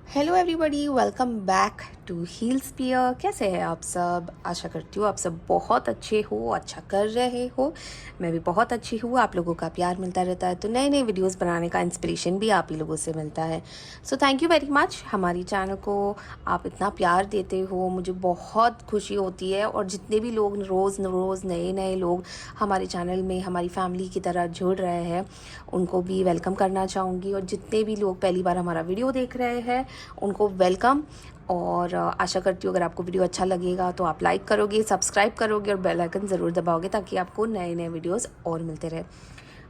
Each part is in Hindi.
Hello everybody, welcome back to Heal Sphere. कैसे हैं आप सब? आशा करती हूँ आप सब बहुत अच्छे हो, अच्छा कर रहे हो। मैं भी बहुत अच्छी हूँ। आप लोगों का प्यार मिलता रहता है तो नए नए वीडियोस बनाने का इंस्पिरेशन भी आप ही लोगों से मिलता है। So thank you very much. हमारी चैनल को आप इतना प्यार देते हो, मुझे बहुत खुशी होती है। और जितने भी लोग रोज़ रोज़ नए नए लोग हमारे चैनल में हमारी फैमिली की तरह जुड़ रहे हैं, उनको भी वेलकम करना चाहूँगी। और जितने भी लोग पहली बार हमारा वीडियो देख रहे हैं उनको वेलकम। और आशा करती हूँ अगर आपको वीडियो अच्छा लगेगा तो आप लाइक करोगे, सब्सक्राइब करोगे और बेल आइकन ज़रूर दबाओगे ताकि आपको नए नए वीडियोस और मिलते रहे।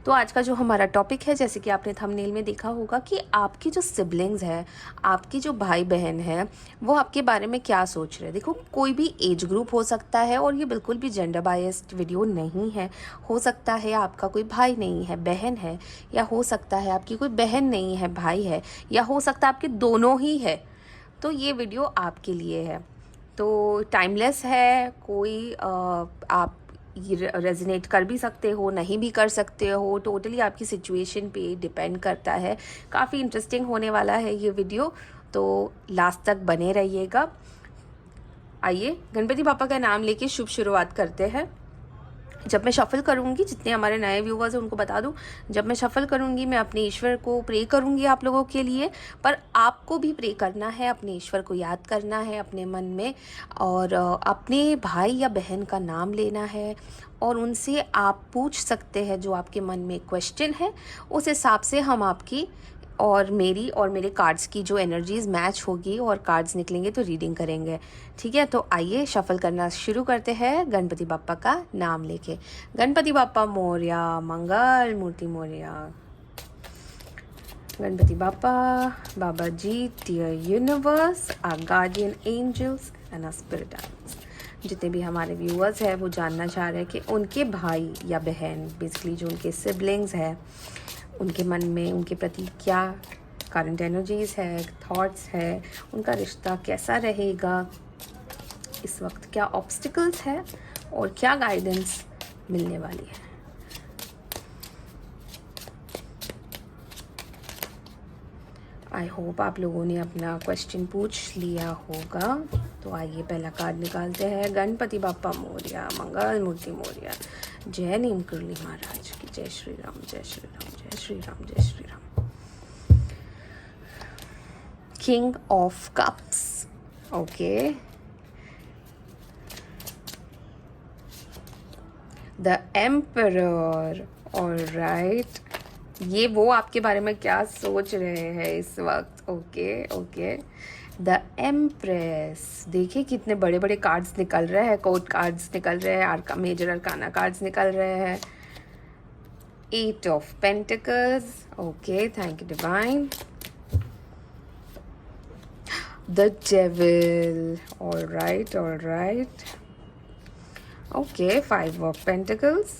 तो आज का जो हमारा टॉपिक है, जैसे कि आपने थंबनेल में देखा होगा, कि आपकी जो सिबलिंग्स है, आपकी जो भाई बहन है, वो आपके बारे में क्या सोच रहे हैं। देखो, कोई भी एज ग्रुप हो सकता है और ये बिल्कुल भी जेंडर बायस्ड वीडियो नहीं है। हो सकता है आपका कोई भाई नहीं है, बहन है, या हो सकता है आपकी कोई बहन नहीं है, भाई है, या हो सकता है आपके दोनों ही है। तो ये वीडियो आपके लिए है। तो टाइमलेस है। कोई आप रेजोनेट कर भी सकते हो, नहीं भी कर सकते हो, टोटली आपकी सिचुएशन पे डिपेंड करता है। काफ़ी इंटरेस्टिंग होने वाला है ये वीडियो, तो लास्ट तक बने रहिएगा। आइए गणपति पापा का नाम लेके शुभ शुरुआत करते हैं। जब मैं शफल करूँगी, जितने हमारे नए व्यूवर्स हैं उनको बता दूँ, जब मैं शफल करूँगी मैं अपने ईश्वर को प्रे करूँगी आप लोगों के लिए। पर आपको भी प्रे करना है, अपने ईश्वर को याद करना है अपने मन में, और अपने भाई या बहन का नाम लेना है। और उनसे आप पूछ सकते हैं जो आपके मन में क्वेश्चन है, उस हिसाब से हम आपकी और मेरी और मेरे कार्ड्स की जो एनर्जीज मैच होगी और कार्ड्स निकलेंगे तो रीडिंग करेंगे। ठीक है, तो आइए शफल करना शुरू करते हैं गणपति बाप्पा का नाम लेके। Ganpati Bappa Morya, Mangal Murti Morya. Ganpati Bappa, Baba ji, dear universe, our guardian angels and our spirit animals. जितने भी हमारे व्यूअर्स हैं वो जानना चाह रहे हैं कि उनके भाई या बहन, बेसिकली जो उनके सिबलिंग्स हैं, उनके मन में उनके प्रति क्या करंट एनर्जीज है, थॉट्स है, उनका रिश्ता कैसा रहेगा इस वक्त, क्या ऑब्स्टिकल्स है और क्या गाइडेंस मिलने वाली है। आई होप आप लोगों ने अपना क्वेश्चन पूछ लिया होगा। तो आइए पहला कार्ड निकालते हैं। गणपति बाप्पा मोरया, मंगल मूर्ति मोरया। जय नीम कुरली महाराज की। जय श्री राम, जय श्री राम, जय श्री राम, जय Shri Ram. King of Cups. Okay. The Emperor. All right. ये वो आपके बारे में क्या सोच रहे हैं इस वक्त। Okay okay. The empress. देखिए कितने बड़े बड़े कार्ड्स निकल रहे हैं, कोर्ट कार्ड्स निकल रहे हैं, मेजर अरकाना कार्ड्स निकल रहे हैं। 8 of Pentacles. Okay, thank you divine. The Devil. All right, all right. Okay, 5 of Pentacles.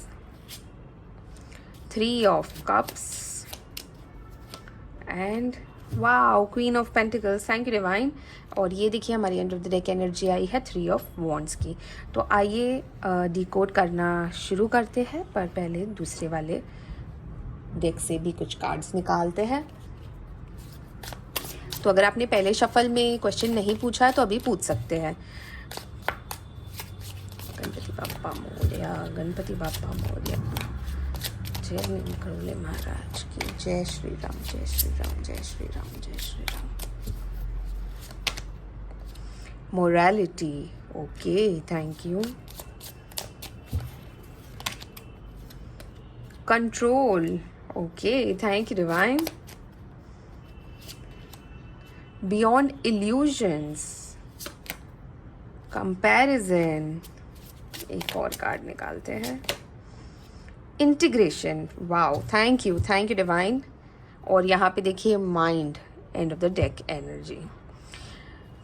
3 of Cups. And wow, Queen of Pentacles. Thank you Divine. और ये देखिए हमारी end of the deck energy आई है 3 of Wands की। तो आइए डिकोड करना शुरू करते हैं, पर पहले दूसरे वाले डेक से भी कुछ कार्ड्स निकालते हैं। तो अगर आपने पहले शफल में क्वेश्चन नहीं पूछा है तो अभी पूछ सकते हैं। गणपति बाप्पा मोरया, गणपति बाप्पा मोरया। जय नीम करोले महाराज की। जय श्री राम, जय श्री राम, जय श्री राम, जय Shri Ram. Morality. Okay, thank you. Control. Okay, thank you divine. Beyond illusions. Comparison. एक और कार्ड निकालते हैं। Integration. Wow, thank you divine. और यहाँ पे देखिए mind, and of the deck energy.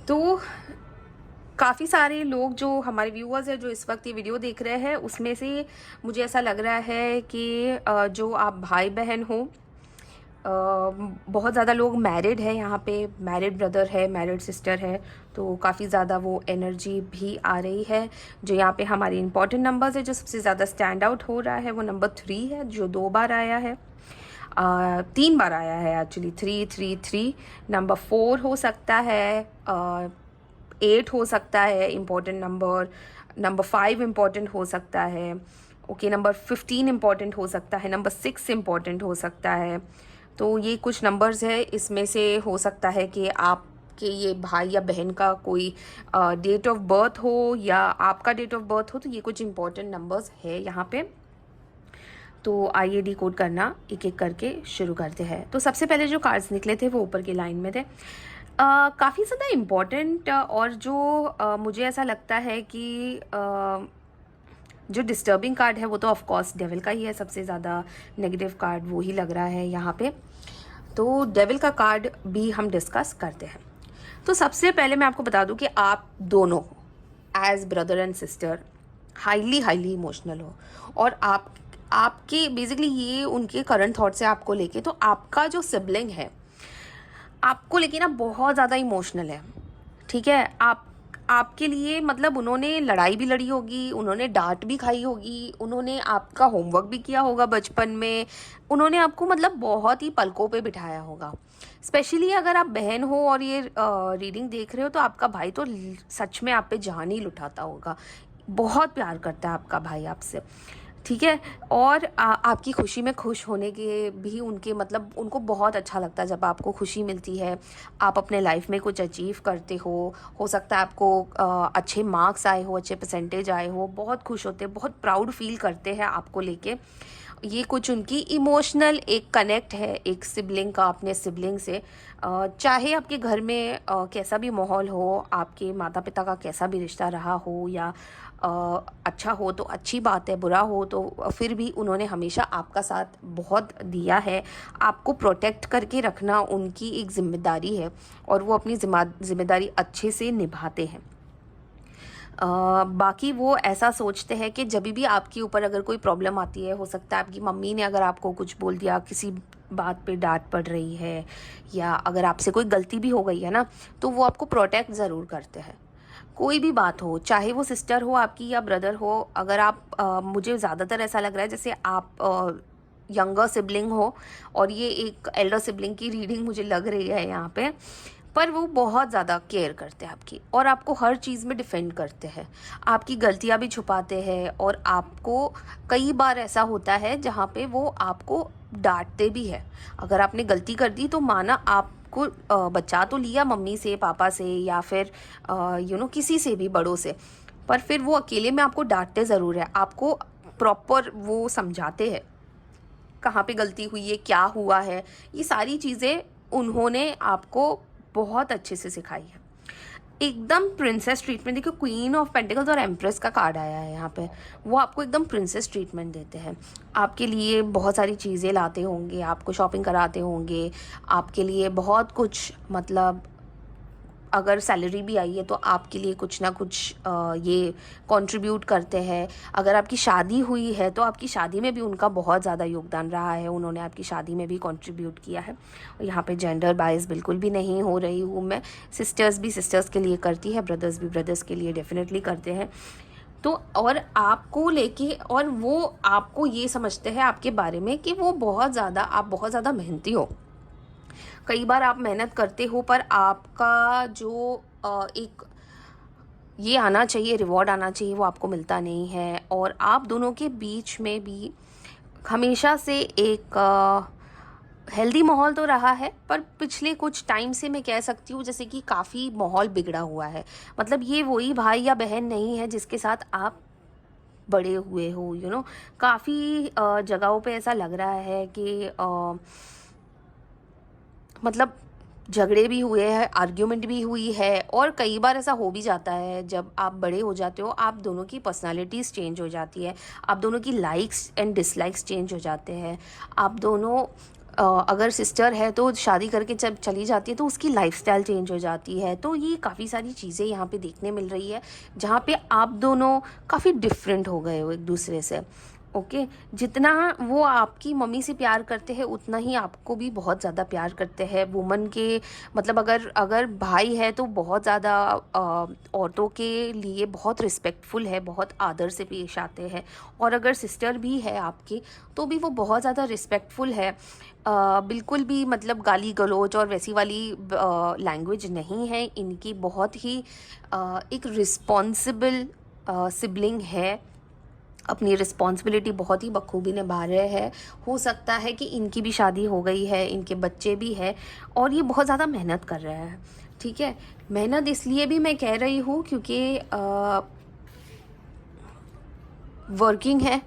तो काफ़ी सारे लोग जो हमारे व्यूअर्स हैं जो इस वक्त ये वीडियो देख रहे हैं, उसमें से मुझे ऐसा लग रहा है कि जो आप भाई बहन हो, बहुत ज़्यादा लोग मैरिड है यहाँ पे, मैरिड ब्रदर है, मैरिड सिस्टर है, तो काफ़ी ज़्यादा वो एनर्जी भी आ रही है। जो यहाँ पे हमारी इंपॉर्टेंट नंबर्स है, जो सबसे ज़्यादा स्टैंड आउट हो रहा है वो नंबर 3 है, जो 2 बार आया है। 3 बार आया है एक्चुअली, 333। नंबर 4 हो सकता है, 8 हो सकता है इम्पोर्टेंट नंबर, नंबर 5 इम्पोर्टेंट हो सकता है, ओके, नंबर 15 इम्पोर्टेंट हो सकता है, नंबर 6 इम्पोर्टेंट हो सकता है। तो ये कुछ नंबर्स है, इसमें से हो सकता है कि आपके ये भाई या बहन का कोई डेट ऑफ बर्थ हो या आपका डेट ऑफ बर्थ हो, तो ये कुछ इम्पोर्टेंट नंबर्स है यहाँ पे। तो आइए डिकोड करना एक एक करके शुरू करते हैं। तो सबसे पहले जो कार्ड्स निकले थे वो ऊपर की लाइन में थे, काफ़ी ज़्यादा इम्पॉर्टेंट, और जो मुझे ऐसा लगता है कि जो डिस्टर्बिंग कार्ड है वो तो ऑफ कोर्स डेविल का ही है, सबसे ज़्यादा नेगेटिव कार्ड वो ही लग रहा है यहाँ पे। तो डेविल का कार्ड भी हम डिस्कस करते हैं। तो सबसे पहले मैं आपको बता दूं कि आप दोनों as brother and sister highly highly emotional हो, और आपके बेसिकली ये उनके करंट थॉट्स है आपको लेके। तो आपका जो सिबलिंग है आपको लेके ना बहुत ज़्यादा इमोशनल है, ठीक है। आपके लिए मतलब उन्होंने लड़ाई भी लड़ी होगी, उन्होंने डांट भी खाई होगी, उन्होंने आपका होमवर्क भी किया होगा बचपन में, उन्होंने आपको मतलब बहुत ही पलकों पे बिठाया होगा। स्पेशली अगर आप बहन हो और ये रीडिंग देख रहे हो, तो आपका भाई तो सच में आप पे जान ही लुटाता होगा, बहुत प्यार करता है आपका भाई आपसे, ठीक है। और आपकी खुशी में खुश होने के भी उनके मतलब उनको बहुत अच्छा लगता है जब आपको खुशी मिलती है, आप अपने लाइफ में कुछ अचीव करते हो सकता है आपको अच्छे मार्क्स आए हो, अच्छे परसेंटेज आए हो, बहुत खुश होते हैं, बहुत प्राउड फील करते हैं आपको लेके। ये कुछ उनकी इमोशनल एक कनेक्ट है एक सिबलिंग का अपने सिबलिंग से। चाहे आपके घर में कैसा भी माहौल हो, आपके माता पिता का कैसा भी रिश्ता रहा हो, या अच्छा हो तो अच्छी बात है, बुरा हो तो फिर भी उन्होंने हमेशा आपका साथ बहुत दिया है। आपको प्रोटेक्ट करके रखना उनकी एक ज़िम्मेदारी है, और वो अपनी ज़िम्मेदारी अच्छे से निभाते हैं। बाकी वो ऐसा सोचते हैं कि जब भी आपके ऊपर अगर कोई प्रॉब्लम आती है, हो सकता है आपकी मम्मी ने अगर आपको कुछ बोल दिया, किसी बात पे डांट पड़ रही है, या अगर आपसे कोई गलती भी हो गई है ना, तो वो आपको प्रोटेक्ट ज़रूर करते हैं। कोई भी बात हो, चाहे वो सिस्टर हो आपकी या ब्रदर हो, अगर आप मुझे ज़्यादातर ऐसा लग रहा है जैसे आप यंगर सिबलिंग हो और ये एक एल्डर सिबलिंग की रीडिंग मुझे लग रही है यहाँ पे, पर वो बहुत ज़्यादा केयर करते हैं आपकी, और आपको हर चीज़ में डिफेंड करते हैं, आपकी गलतियाँ भी छुपाते हैं, और आपको कई बार ऐसा होता है जहाँ पे वो आपको डांटते भी है। अगर आपने गलती कर दी तो माना आपको बचा तो लिया मम्मी से, पापा से, या फिर किसी से भी बड़ों से, पर फिर वो अकेले में आपको डांटते ज़रूर है, आपको प्रॉपर वो समझाते हैं कहाँ पे गलती हुई है, क्या हुआ है। ये सारी चीज़ें उन्होंने आपको बहुत अच्छे से सिखाई है। एकदम प्रिंसेस ट्रीटमेंट, देखो क्वीन ऑफ पेंटिकल्स और एम्प्रेस का कार्ड आया है यहाँ पे, वो आपको एकदम प्रिंसेस ट्रीटमेंट देते हैं। आपके लिए बहुत सारी चीज़ें लाते होंगे, आपको शॉपिंग कराते होंगे, आपके लिए बहुत कुछ मतलब अगर सैलरी भी आई है तो आपके लिए कुछ ना कुछ ये कंट्रीब्यूट करते हैं। अगर आपकी शादी हुई है तो आपकी शादी में भी उनका बहुत ज़्यादा योगदान रहा है, उन्होंने आपकी शादी में भी कंट्रीब्यूट किया है। यहाँ पे जेंडर बायस बिल्कुल भी नहीं हो रही हूँ मैं, सिस्टर्स भी सिस्टर्स के लिए करती है, ब्रदर्स भी ब्रदर्स के लिए डेफिनेटली करते हैं। तो और आपको लेके, और वो आपको ये समझते हैं आपके बारे में कि वो आप बहुत ज़्यादा मेहनती हो। कई बार आप मेहनत करते हो पर आपका जो एक ये आना चाहिए, रिवॉर्ड आना चाहिए, वो आपको मिलता नहीं है। और आप दोनों के बीच में भी हमेशा से एक हेल्दी माहौल तो रहा है, पर पिछले कुछ टाइम से मैं कह सकती हूँ जैसे कि काफ़ी माहौल बिगड़ा हुआ है। मतलब ये वही भाई या बहन नहीं है जिसके साथ आप बड़े हुए हो, काफ़ी जगहों पे ऐसा लग रहा है कि मतलब झगड़े भी हुए हैं, आर्ग्यूमेंट भी हुई है, और कई बार ऐसा हो भी जाता है जब आप बड़े हो जाते हो, आप दोनों की पर्सनालिटीज़ चेंज हो जाती है, आप दोनों की लाइक्स एंड डिसलाइक्स चेंज हो जाते हैं। आप दोनों अगर सिस्टर है तो शादी करके जब चली जाती है तो उसकी लाइफस्टाइल चेंज हो जाती है। तो ये काफ़ी सारी चीज़ें यहाँ पे देखने मिल रही है जहाँ पे आप दोनों काफ़ी डिफरेंट हो गए हो एक दूसरे से। ओके। जितना वो आपकी मम्मी से प्यार करते हैं उतना ही आपको भी बहुत ज़्यादा प्यार करते हैं। वुमन के मतलब अगर अगर भाई है तो बहुत ज़्यादा औरतों के लिए बहुत रिस्पेक्टफुल है, बहुत आदर से पेश आते हैं। और अगर सिस्टर भी है आपकी तो भी वो बहुत ज़्यादा रिस्पेक्टफुल है। बिल्कुल भी मतलब गाली गलौज और वैसी वाली लैंग्वेज नहीं है इनकी। बहुत ही एक रिस्पॉन्सिबल सिबलिंग है, अपनी रिस्पॉन्सिबिलिटी बहुत ही बखूबी निभा रहे हैं। हो सकता है कि इनकी भी शादी हो गई है, इनके बच्चे भी हैं और ये बहुत ज़्यादा मेहनत कर रहे हैं। ठीक है, मेहनत इसलिए भी मैं कह रही हूँ क्योंकि वर्किंग है।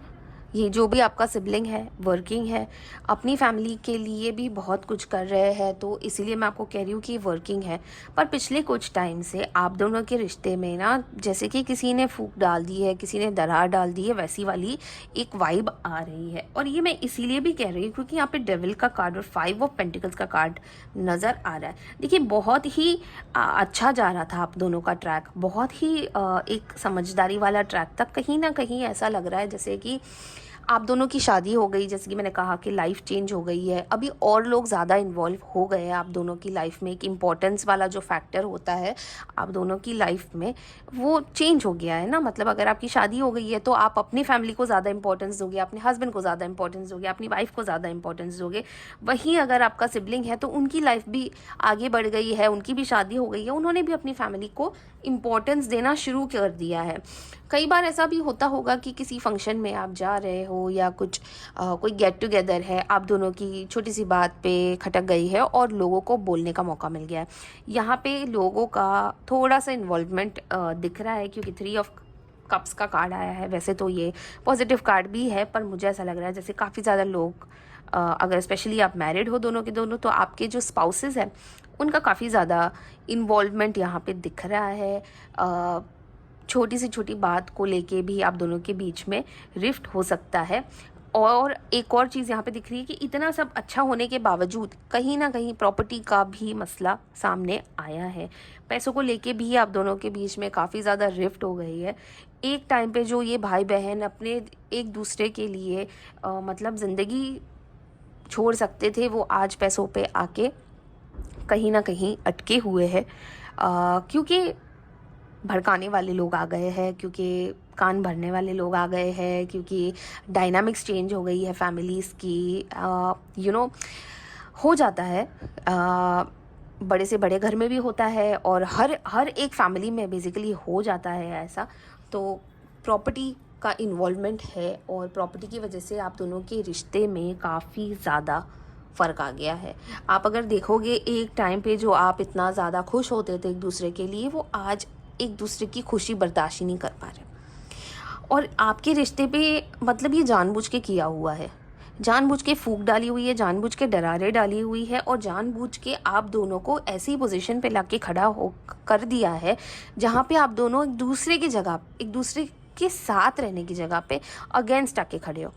ये जो भी आपका सिबलिंग है वर्किंग है, अपनी फैमिली के लिए भी बहुत कुछ कर रहे हैं, तो इसीलिए मैं आपको कह रही हूँ कि वर्किंग है। पर पिछले कुछ टाइम से आप दोनों के रिश्ते में ना जैसे कि किसी ने फूक डाल दी है, किसी ने दरार डाल दी है, वैसी वाली एक वाइब आ रही है। और ये मैं इसीलिए भी कह रही हूँ क्योंकि यहाँ पे डेविल का कार्ड और 5 ऑफ पेंटिकल्स का कार्ड नज़र आ रहा है। देखिए बहुत ही अच्छा जा रहा था आप दोनों का ट्रैक, बहुत ही एक समझदारी वाला ट्रैक था। कहीं ना कहीं ऐसा लग रहा है जैसे कि आप दोनों की शादी हो गई, जैसे कि मैंने कहा कि लाइफ चेंज हो गई है। अभी और लोग ज़्यादा इन्वॉल्व हो गए हैं आप दोनों की लाइफ में। एक इम्पोर्टेंस वाला जो फैक्टर होता है आप दोनों की लाइफ में वो चेंज हो गया है ना। मतलब अगर आपकी शादी हो गई है तो आप अपनी फैमिली को ज़्यादा इंपॉर्टेंस दोगे, अपने हस्बैंड को ज़्यादा इंपॉर्टेंस दोगे, अपनी वाइफ को ज़्यादा इंपॉर्टेंस दोगे। वहीं अगर आपका सिबलिंग है तो उनकी लाइफ भी आगे बढ़ गई है, उनकी भी शादी हो गई है, उन्होंने भी अपनी फैमिली को इम्पोर्टेंस देना शुरू कर दिया है। कई बार ऐसा भी होता होगा कि किसी फंक्शन में आप जा रहे हो या कुछ कोई गेट टुगेदर है, आप दोनों की छोटी सी बात पे खटक गई है और लोगों को बोलने का मौका मिल गया है। यहाँ पे लोगों का थोड़ा सा इन्वॉल्वमेंट दिख रहा है क्योंकि 3 ऑफ कप्स का कार्ड आया है। वैसे तो ये पॉजिटिव कार्ड भी है पर मुझे ऐसा लग रहा है जैसे काफ़ी ज़्यादा लोग अगर स्पेशली आप मैरिड हो दोनों के दोनों तो आपके जो स्पाउसेस हैं उनका काफ़ी ज़्यादा इन्वॉल्वमेंट यहाँ पे दिख रहा है। छोटी से छोटी बात को लेके भी आप दोनों के बीच में रिफ्ट हो सकता है। और एक और चीज़ यहाँ पे दिख रही है कि इतना सब अच्छा होने के बावजूद कहीं ना कहीं प्रॉपर्टी का भी मसला सामने आया है। पैसों को लेके भी आप दोनों के बीच में काफ़ी ज़्यादा रिफ्ट हो गई है। एक टाइम पे जो ये भाई बहन अपने एक दूसरे के लिए मतलब ज़िंदगी छोड़ सकते थे वो आज पैसों पे आके कहीं ना कहीं अटके हुए हैं क्योंकि भड़काने वाले लोग आ गए हैं, क्योंकि कान भरने वाले लोग आ गए हैं, क्योंकि डायनामिक्स चेंज हो गई है फैमिलीज़ की। हो जाता है बड़े से बड़े घर में भी होता है और हर एक फैमिली में बेसिकली हो जाता है ऐसा। तो प्रॉपर्टी का इन्वॉल्वमेंट है और प्रॉपर्टी की वजह से आप दोनों के रिश्ते में काफ़ी ज़्यादा फ़र्क आ गया है। आप अगर देखोगे एक टाइम पे जो आप इतना ज़्यादा खुश होते थे एक दूसरे के लिए, वो आज एक दूसरे की खुशी बर्दाश्त ही नहीं कर पा रहे। और आपके रिश्ते पे मतलब ये जानबूझ के किया हुआ है, जानबूझ के फूक डाली हुई है, जानबूझ के डरारे डाली हुई है और जानबूझ के आप दोनों को ऐसी पोजीशन पे लाके खड़ा हो कर दिया है जहाँ पे आप दोनों एक दूसरे की जगह, एक दूसरे के साथ रहने की जगह पे अगेंस्ट आके खड़े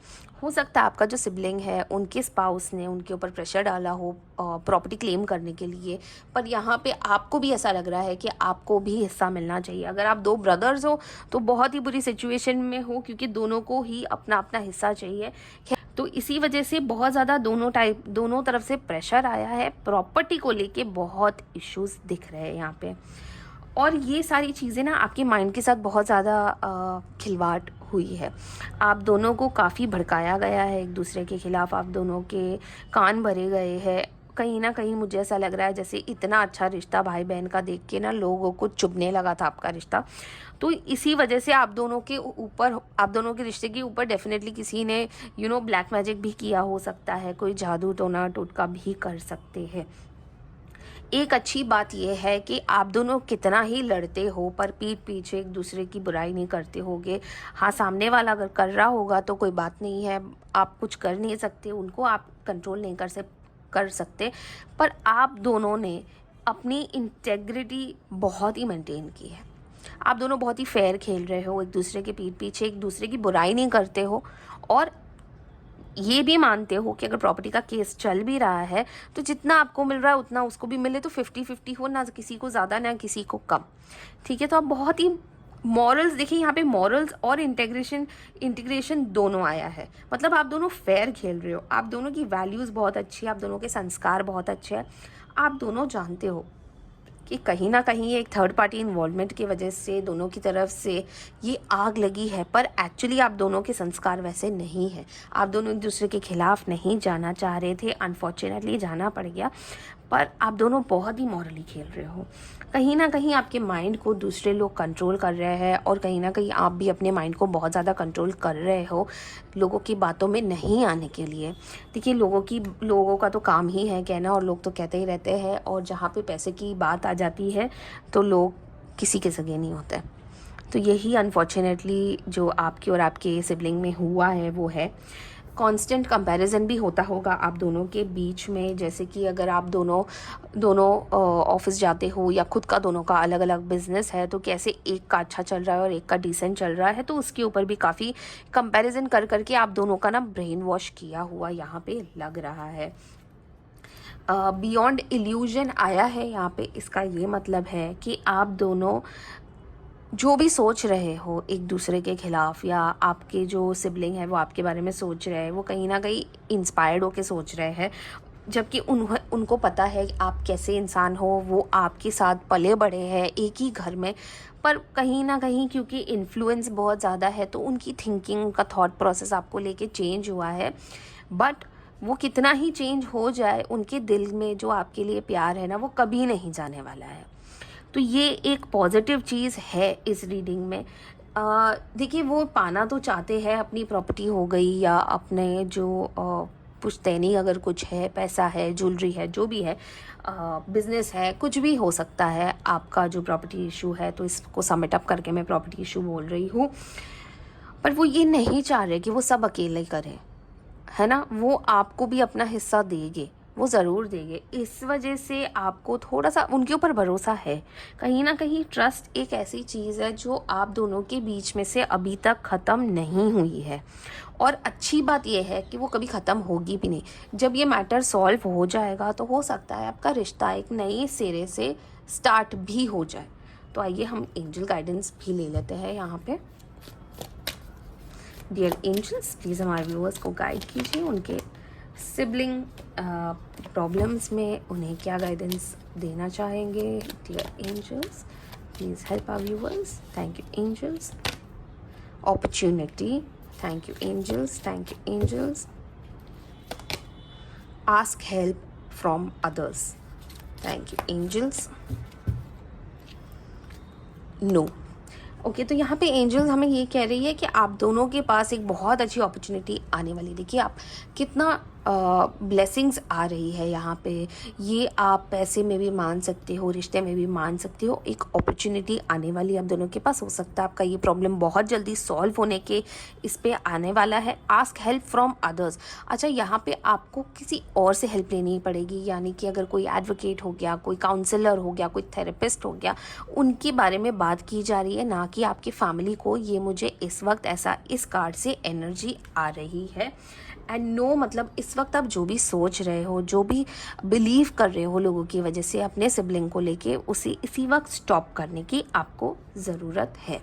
हो सकता है आपका जो सिबलिंग है उनके स्पाउस ने उनके ऊपर प्रेशर डाला हो प्रॉपर्टी क्लेम करने के लिए, पर यहाँ पे आपको भी ऐसा लग रहा है कि आपको भी हिस्सा मिलना चाहिए। अगर आप 2 ब्रदर्स हो तो बहुत ही बुरी सिचुएशन में हो क्योंकि दोनों को ही अपना अपना हिस्सा चाहिए। तो इसी वजह से बहुत ज़्यादा दोनों तरफ से प्रेशर आया है। प्रॉपर्टी को लेके बहुत इश्यूज दिख रहे हैं यहाँ पे और ये सारी चीज़ें ना आपके माइंड के साथ बहुत ज़्यादा खिलवाड़ हुई है। आप दोनों को काफ़ी भड़काया गया है एक दूसरे के ख़िलाफ़, आप दोनों के कान भरे गए हैं। कहीं ना कहीं मुझे ऐसा लग रहा है जैसे इतना अच्छा रिश्ता भाई बहन का देख के ना लोगों को चुभने लगा था आपका रिश्ता। तो इसी वजह से आप दोनों के ऊपर, आप दोनों के रिश्ते के ऊपर डेफिनेटली किसी ने ब्लैक मैजिक भी किया हो सकता है, कोई जादू टोना टोटका भी कर सकते हैं। एक अच्छी बात यह है कि आप दोनों कितना ही लड़ते हो पर पीठ पीछे एक दूसरे की बुराई नहीं करते होगे। हाँ, सामने वाला अगर कर रहा होगा तो कोई बात नहीं है, आप कुछ कर नहीं सकते, उनको आप कंट्रोल नहीं कर सकते, पर आप दोनों ने अपनी इंटेग्रिटी बहुत ही मेंटेन की है। आप दोनों बहुत ही फेयर खेल रहे हो, एक दूसरे के पीठ पीछे एक दूसरे की बुराई नहीं करते हो और ये भी मानते हो कि अगर प्रॉपर्टी का केस चल भी रहा है तो जितना आपको मिल रहा है उतना उसको भी मिले, तो 50-50 हो, ना किसी को ज़्यादा ना किसी को कम। ठीक है, तो आप बहुत ही मॉरल्स देखिए, यहाँ पे मॉरल्स और इंटीग्रेशन दोनों आया है। मतलब आप दोनों फेयर खेल रहे हो, आप दोनों की वैल्यूज़ बहुत अच्छी है, आप दोनों के संस्कार बहुत अच्छे हैं। आप दोनों जानते हो कि कहीं ना कहीं एक थर्ड पार्टी इन्वॉल्वमेंट की वजह से दोनों की तरफ से ये आग लगी है, पर एक्चुअली आप दोनों के संस्कार वैसे नहीं है। आप दोनों एक दूसरे के खिलाफ नहीं जाना चाह रहे थे, अनफॉर्चुनेटली जाना पड़ गया। पर आप दोनों बहुत ही मॉरली खेल रहे हो। कहीं ना कहीं आपके माइंड को दूसरे लोग कंट्रोल कर रहे हैं, और कहीं ना कहीं आप भी अपने माइंड को बहुत ज़्यादा कंट्रोल कर रहे हो लोगों की बातों में नहीं आने के लिए। देखिए, लोगों का तो काम ही है कहना, और लोग तो कहते ही रहते हैं, और जहाँ पे पैसे की बात आ जाती है तो लोग किसी के सगे नहीं होते। तो यही अनफॉर्चुनेटली जो आपकी और आपके सिबलिंग में हुआ है वो है। कांस्टेंट कंपैरिजन भी होता होगा आप दोनों के बीच में, जैसे कि अगर आप दोनों ऑफिस जाते हो, या खुद का दोनों का अलग अलग बिजनेस है, तो कैसे एक का अच्छा चल रहा है और एक का डिसेंट चल रहा है, तो उसके ऊपर भी काफ़ी कंपैरिजन कर करके आप दोनों का ना ब्रेन वॉश किया हुआ यहाँ पे लग रहा है। बियॉन्ड इल्यूजन आया है यहाँ पे। इसका ये मतलब है कि आप दोनों जो भी सोच रहे हो एक दूसरे के ख़िलाफ़, या आपके जो सिबलिंग है वो आपके बारे में सोच रहे हैं, वो कहीं ना कहीं इंस्पायर्ड होके सोच रहे हैं, जबकि उनको पता है कि आप कैसे इंसान हो। वो आपके साथ पले बड़े हैं एक ही घर में, पर कहीं ना कहीं क्योंकि इन्फ्लुएंस बहुत ज़्यादा है, तो उनकी थिंकिंग, उनका थॉट प्रोसेस आपको लेके चेंज हुआ है। बट वो कितना ही चेंज हो जाए, उनके दिल में जो आपके लिए प्यार है ना, वो कभी नहीं जाने वाला है। तो ये एक पॉजिटिव चीज़ है इस रीडिंग में। देखिए, वो पाना तो चाहते हैं, अपनी प्रॉपर्टी हो गई, या अपने जो पुश्तैनी अगर कुछ है, पैसा है, ज्वेलरी है, जो भी है, बिजनेस है, कुछ भी हो सकता है। आपका जो प्रॉपर्टी इशू है, तो इसको समिट अप करके मैं प्रॉपर्टी इशू बोल रही हूँ। पर वो ये नहीं चाह रहे कि वो सब अकेले करें, है ना। वो आपको भी अपना हिस्सा देंगे, वो ज़रूर देंगे। इस वजह से आपको थोड़ा सा उनके ऊपर भरोसा है। कहीं ना कहीं ट्रस्ट एक ऐसी चीज़ है जो आप दोनों के बीच में से अभी तक ख़त्म नहीं हुई है, और अच्छी बात यह है कि वो कभी ख़त्म होगी भी नहीं। जब ये मैटर सॉल्व हो जाएगा तो हो सकता है आपका रिश्ता एक नए सिरे से स्टार्ट भी हो जाए। तो आइए हम एंजल गाइडेंस भी ले लेते हैं यहाँ पे। डियर एंजल्स, प्लीज़ हमारे व्यूअर्स को गाइड कीजिए, उनके सिबलिंग प्रॉब्लम्स में उन्हें क्या गाइडेंस देना चाहेंगे। Dear angels, please help our viewers. Thank you angels. Opportunity, thank you angels, thank you angels. Ask help from others, thank you angels. No. Okay, तो यहाँ पे एंजल्स हमें ये कह रही है कि आप दोनों के पास एक बहुत अच्छी अपॉर्चुनिटी आने वाली। देखिए, आप कितना ब्लेसिंग्स आ रही है यहाँ पे। ये आप पैसे में भी मान सकते हो, रिश्ते में भी मान सकते हो। एक अपॉर्चुनिटी आने वाली आप दोनों के पास। हो सकता है आपका ये प्रॉब्लम बहुत जल्दी सॉल्व होने के इस पे आने वाला है। Ask help from others. अच्छा, यहाँ पे आपको किसी और से हेल्प लेनी पड़ेगी, यानी कि अगर कोई एडवोकेट हो गया, कोई काउंसलर हो गया, कोई थेरेपिस्ट हो गया, उनके बारे में बात की जा रही है, ना कि आपकी फैमिली को। ये मुझे इस वक्त ऐसा इस कार्ड से एनर्जी आ रही है। एंड नो, मतलब इस वक्त आप जो भी सोच रहे हो, जो भी बिलीव कर रहे हो लोगों की वजह से अपने सिबलिंग को लेके, उसे इसी वक्त स्टॉप करने की आपको ज़रूरत है।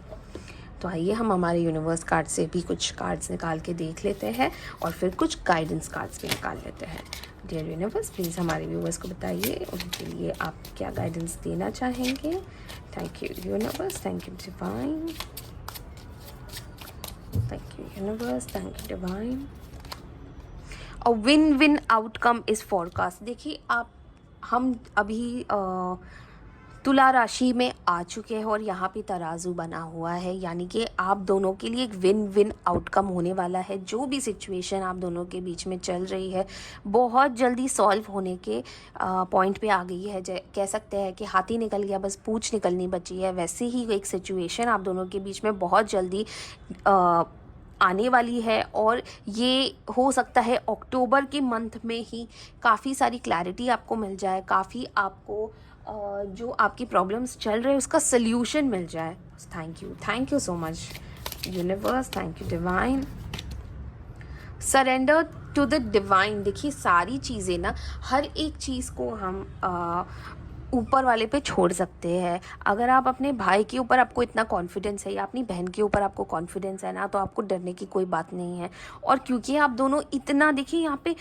तो आइए हम हमारे यूनिवर्स कार्ड से भी कुछ कार्ड्स निकाल के देख लेते हैं, और फिर कुछ गाइडेंस कार्ड्स भी निकाल लेते हैं। डियर यूनिवर्स, प्लीज़ हमारे व्यूवर्स को बताइए उनके लिए आप क्या गाइडेंस देना चाहेंगे। Thank you universe, thank you divine, thank you universe, thank you divine. A win win outcome is forecast. देखिए, हम अभी तुला राशि में आ चुके हैं, और यहाँ पे तराजू बना हुआ है, यानी कि आप दोनों के लिए एक विन विन आउटकम होने वाला है। जो भी सिचुएशन आप दोनों के बीच में चल रही है, बहुत जल्दी सॉल्व होने के पॉइंट पे आ गई है। कह सकते हैं कि हाथी निकल गया, बस पूंछ निकलनी बची है। वैसे ही एक सिचुएशन आप दोनों के बीच में बहुत जल्दी आने वाली है, और ये हो सकता है अक्टूबर के मंथ में ही काफ़ी सारी क्लैरिटी आपको मिल जाए, काफ़ी आपको जो आपकी प्रॉब्लम्स चल रहे हैं उसका सल्यूशन मिल जाए। Thank you so much universe, thank you divine. Surrender to the divine. देखिए, सारी चीज़ें ना, हर एक चीज़ को हम ऊपर वाले पे छोड़ सकते हैं। अगर आप अपने भाई के ऊपर आपको इतना कॉन्फिडेंस है या अपनी बहन के ऊपर आपको कॉन्फिडेंस है ना, तो आपको डरने की कोई बात नहीं है। और क्योंकि आप दोनों इतना, देखिए यहाँ पे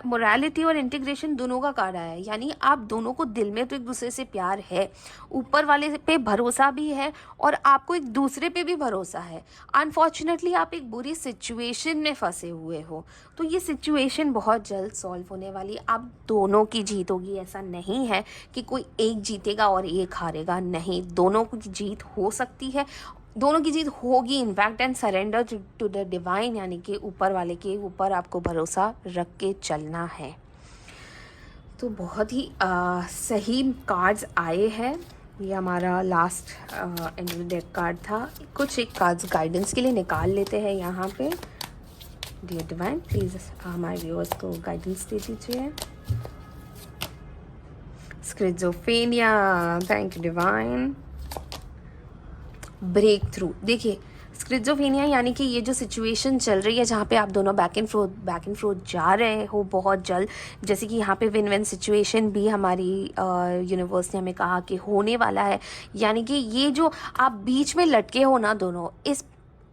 मोरालिटी और इंटीग्रेशन दोनों का कार्ड आया है, यानी आप दोनों को दिल में तो एक दूसरे से प्यार है, ऊपर वाले पे भरोसा भी है और आपको एक दूसरे पे भी भरोसा है। अनफॉर्चुनेटली आप एक बुरी सिचुएशन में फंसे हुए हो, तो ये सिचुएशन बहुत जल्द सॉल्व होने वाली। आप दोनों की जीत होगी, ऐसा नहीं है कि कोई एक जीतेगा और एक हारेगा, नहीं, दोनों की जीत हो सकती है, दोनों की जीत होगी in fact. And surrender to the divine, यानी कि ऊपर वाले के ऊपर आपको भरोसा रख के चलना है। तो बहुत ही सही कार्ड्स आए हैं। ये हमारा लास्ट एंड डेक कार्ड था। कुछ एक कार्ड्स गाइडेंस के लिए निकाल लेते हैं यहाँ पे। डियर डिवाइन, प्लीज़ हमारे व्यूअर्स को गाइडेंस दे दीजिए। Schizophrenia, thank you divine. Breakthrough, देखिए स्किज़ोफ्रेनिया यानी कि ये जो सिचुएशन चल रही है जहाँ पे आप दोनों बैक एंड फ्रोथ जा रहे हो बहुत जल्द, जैसे कि यहाँ पे विन विन सिचुएशन भी हमारी यूनिवर्स ने हमें कहा कि होने वाला है। यानी कि ये जो आप बीच में लटके हो ना दोनों,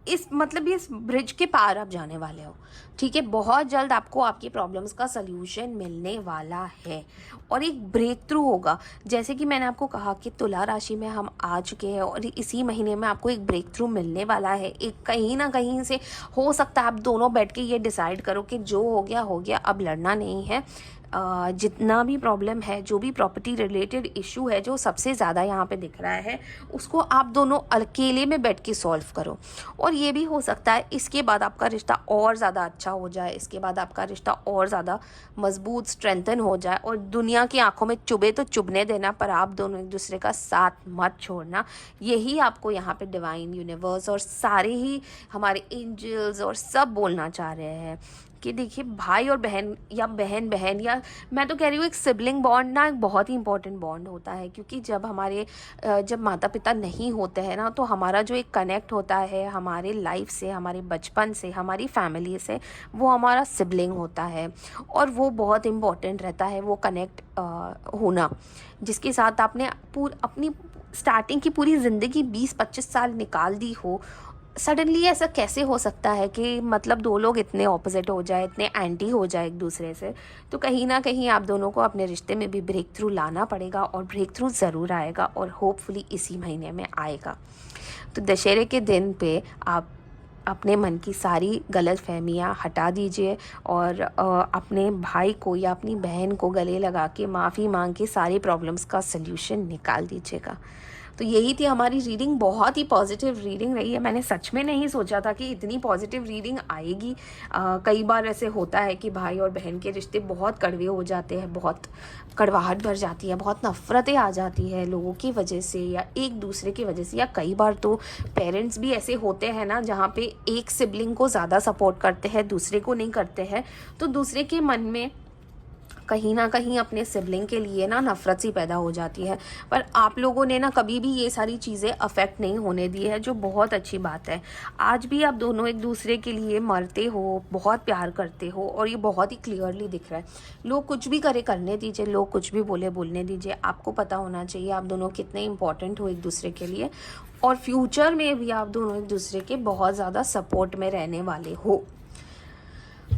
इस मतलब इस ब्रिज के पार आप जाने वाले हो, ठीक है। बहुत जल्द आपको आपकी प्रॉब्लम्स का सल्यूशन मिलने वाला है और एक ब्रेक थ्रू होगा। जैसे कि मैंने आपको कहा कि तुला राशि में हम आ चुके हैं और इसी महीने में आपको एक ब्रेक थ्रू मिलने वाला है। एक कहीं ना कहीं से हो सकता है आप दोनों बैठ के ये डिसाइड करो कि जो हो गया, अब लड़ना नहीं है। जितना भी प्रॉब्लम है, जो भी प्रॉपर्टी रिलेटेड इशू है जो सबसे ज़्यादा यहाँ पे दिख रहा है, उसको आप दोनों अकेले में बैठ के सॉल्व करो। और ये भी हो सकता है इसके बाद आपका रिश्ता और ज़्यादा अच्छा हो जाए, इसके बाद आपका रिश्ता और ज़्यादा मजबूत स्ट्रेंथन हो जाए। और दुनिया की आंखों में चुभे तो चुभने देना, पर आप दोनों एक दूसरे का साथ मत छोड़ना। यही आपको यहाँ पे डिवाइन यूनिवर्स और सारे ही हमारे एंजल्स और सब बोलना चाह रहे हैं कि देखिए भाई और बहन या बहन बहन, या मैं तो कह रही हूँ एक सिबलिंग बॉन्ड ना एक बहुत ही इंपॉर्टेंट बॉन्ड होता है। क्योंकि जब माता पिता नहीं होते हैं ना, तो हमारा जो एक कनेक्ट होता है हमारे लाइफ से, हमारे बचपन से, हमारी फैमिली से, वो हमारा सिबलिंग होता है और वो बहुत इम्पॉर्टेंट रहता है, वो कनेक्ट होना, जिसके साथ आपने अपनी स्टार्टिंग की पूरी ज़िंदगी 20-25 साल निकाल दी हो। सडनली ऐसा कैसे हो सकता है कि मतलब दो लोग इतने ऑपोजिट हो जाए, इतने एंटी हो जाए एक दूसरे से। तो कहीं ना कहीं आप दोनों को अपने रिश्ते में भी ब्रेक थ्रू लाना पड़ेगा और ब्रेक थ्रू ज़रूर आएगा और होपफुली इसी महीने में आएगा। तो दशहरे के दिन पे आप अपने मन की सारी गलत फहमियाँ हटा दीजिए और अपने भाई को या अपनी बहन को गले लगा के माफ़ी मांग के सारी प्रॉब्लम्स का सल्यूशन निकाल दीजिएगा। तो यही थी हमारी रीडिंग। बहुत ही पॉजिटिव रीडिंग रही है। मैंने सच में नहीं सोचा था कि इतनी पॉजिटिव रीडिंग आएगी। कई बार ऐसे होता है कि भाई और बहन के रिश्ते बहुत कड़वे हो जाते हैं, बहुत कड़वाहट भर जाती है, बहुत नफ़रतें आ जाती है लोगों की वजह से या एक दूसरे की वजह से, या कई बार तो पेरेंट्स भी ऐसे होते हैं ना जहाँ पे एक सिबलिंग को ज़्यादा सपोर्ट करते हैं, दूसरे को नहीं करते हैं। तो दूसरे के मन में कहीं ना कहीं अपने सिबलिंग के लिए ना नफ़रत सी पैदा हो जाती है। पर आप लोगों ने ना कभी भी ये सारी चीज़ें अफेक्ट नहीं होने दी है, जो बहुत अच्छी बात है। आज भी आप दोनों एक दूसरे के लिए मरते हो, बहुत प्यार करते हो और ये बहुत ही क्लियरली दिख रहा है। लोग कुछ भी करे करने दीजिए, लोग कुछ भी बोले बोलने दीजिए। आपको पता होना चाहिए आप दोनों कितने इंपॉर्टेंट हो एक दूसरे के लिए और फ्यूचर में भी आप दोनों एक दूसरे के बहुत ज़्यादा सपोर्ट में रहने वाले हो।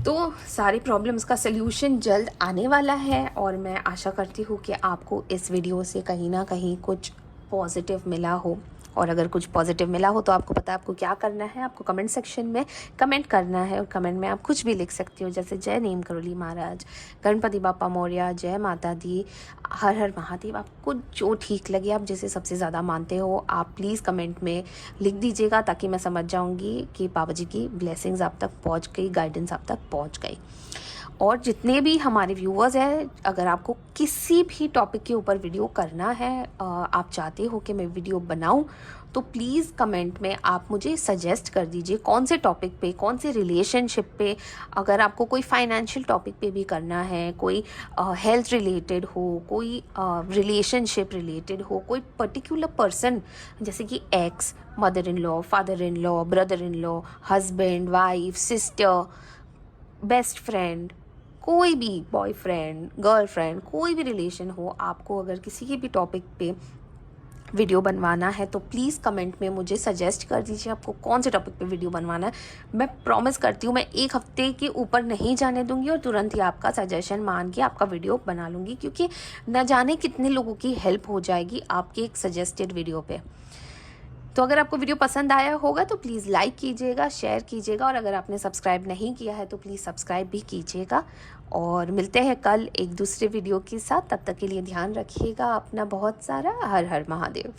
तो सारी प्रॉब्लम्स का सल्यूशन जल्द आने वाला है और मैं आशा करती हूँ कि आपको इस वीडियो से कहीं ना कहीं कुछ पॉजिटिव मिला हो। और अगर कुछ पॉजिटिव मिला हो तो आपको पता है आपको क्या करना है। आपको कमेंट सेक्शन में कमेंट करना है और कमेंट में आप कुछ भी लिख सकती हो, जैसे जय नीम करोली महाराज, गणपति बापा मौर्य, जय माता दी, हर हर महादेव। आपको जो ठीक लगे, आप जिसे सबसे ज़्यादा मानते हो, आप प्लीज़ कमेंट में लिख दीजिएगा ताकि मैं समझ जाऊँगी कि बाबा जी की ब्लेसिंग्स आप तक पहुँच गई, गाइडेंस आप तक पहुँच गई। और जितने भी हमारे व्यूअर्स हैं, अगर आपको किसी भी टॉपिक के ऊपर वीडियो करना है, आप चाहते हो कि मैं वीडियो बनाऊं, तो प्लीज़ कमेंट में आप मुझे सजेस्ट कर दीजिए कौन से टॉपिक पे, कौन से रिलेशनशिप पे। अगर आपको कोई फाइनेंशियल टॉपिक पे भी करना है, कोई हेल्थ रिलेटेड हो, कोई रिलेशनशिप रिलेटेड हो, कोई पर्टिकुलर पर्सन जैसे कि x, mother in law, father in law, brother in law, husband, wife, sister, best friend, कोई भी बॉयफ्रेंड, गर्लफ्रेंड, कोई भी रिलेशन हो, आपको अगर किसी के भी टॉपिक पे वीडियो बनवाना है तो प्लीज़ कमेंट में मुझे सजेस्ट कर दीजिए आपको कौन से टॉपिक पे वीडियो बनवाना है। मैं प्रॉमिस करती हूँ मैं 1 हफ्ते के ऊपर नहीं जाने दूँगी और तुरंत ही आपका सजेशन मान के आपका वीडियो बना लूँगी, क्योंकि न जाने कितने लोगों की हेल्प हो जाएगी आपके एक सजेस्टेड वीडियो पे। तो अगर आपको वीडियो पसंद आया होगा तो प्लीज़ लाइक कीजिएगा, शेयर कीजिएगा, और अगर आपने सब्सक्राइब नहीं किया है तो प्लीज़ सब्सक्राइब भी कीजिएगा। और मिलते हैं कल एक दूसरे वीडियो के साथ, तब तक के लिए ध्यान रखिएगा अपना बहुत सारा। हर हर महादेव।